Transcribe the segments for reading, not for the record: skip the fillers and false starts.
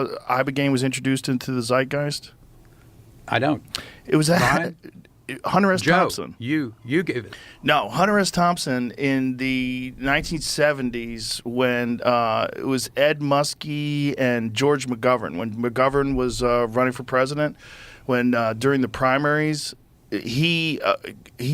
Ibogaine was introduced into the zeitgeist? I don't. It was Brian? Hunter S. Joe, Thompson. you gave it. No, Hunter S. Thompson in the 1970s when it was Ed Muskie and George McGovern. When McGovern was running for president, when during the primaries, he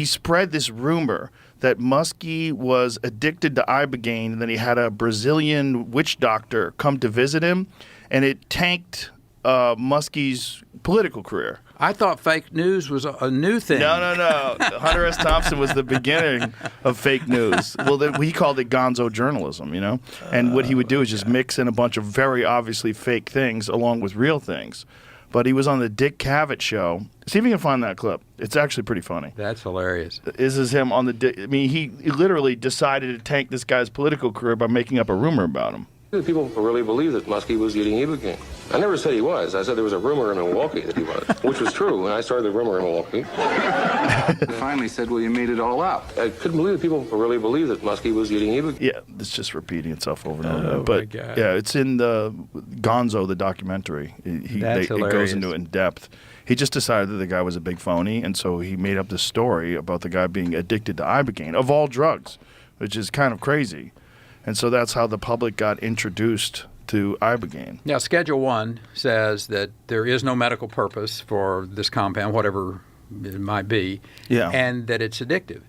spread this rumor that Muskie was addicted to Ibogaine, and then he had a Brazilian witch doctor come to visit him, and it tanked Muskie's political career. I thought fake news was a new thing. No. Hunter S. Thompson was the beginning of fake news. Well, he called it gonzo journalism, you know? And what he would do is just mix in a bunch of very obviously fake things along with real things. But he was on the Dick Cavett show. See if you can find that clip. It's actually pretty funny. That's hilarious. This is him on the Dick. I mean, he literally decided to tank this guy's political career by making up a rumor about him. People really believe that Muskie was eating Ibogaine. I never said he was. I said there was a rumor in Milwaukee that he was, which was true, and I started the rumor in Milwaukee. Finally said, well, you made it all up. I couldn't believe that people really believe that Muskie was eating Ibogaine. Yeah, it's just repeating itself over and over. Oh, But my God. yeah, it's in the Gonzo, the documentary. That's it goes hilarious. into it in depth. He just decided that the guy was a big phony, and so he made up this story about the guy being addicted to Ibogaine, of all drugs, which is kind of crazy. And so that's how the public got introduced to Ibogaine. Now, Schedule 1 says that there is no medical purpose for this compound, whatever it might be, and that it's addictive.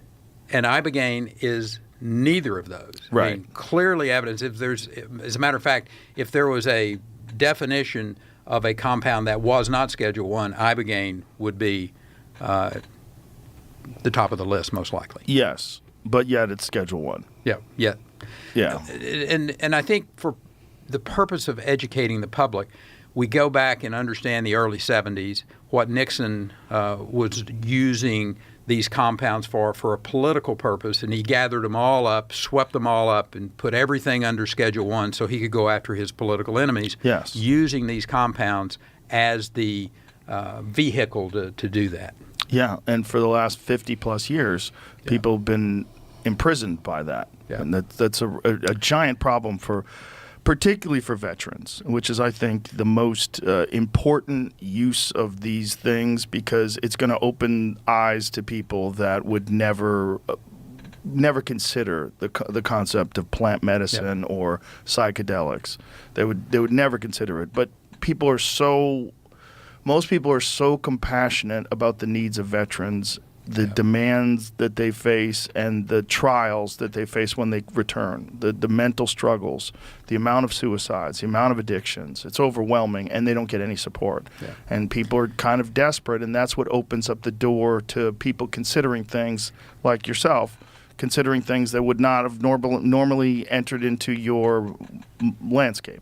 And Ibogaine is neither of those. Right. I mean, clearly evidence, as a matter of fact, if there was a definition of a compound that was not Schedule 1, Ibogaine would be the top of the list, most likely. Yes, but yet it's Schedule 1. Yeah. And I think for the purpose of educating the public, we go back and understand the early 70s, what Nixon was using these compounds for a political purpose, and he gathered them all up, swept them all up, and put everything under Schedule 1 so he could go after his political enemies, using these compounds as the vehicle to do that. Yeah, and for the last 50-plus years, people have been imprisoned by that. Yeah. And that's a giant problem particularly for veterans, which is, I think, the most important use of these things, because it's going to open eyes to people that would never consider the concept of plant medicine or psychedelics. They would never consider it. But most people are so compassionate about the needs of veterans, the demands that they face, and the trials that they face when they return, the mental struggles, the amount of suicides, the amount of addictions. It's overwhelming, and they don't get any support. Yeah. And people are kind of desperate, and that's what opens up the door to people considering things like yourself, considering things that would not have normally entered into your landscape.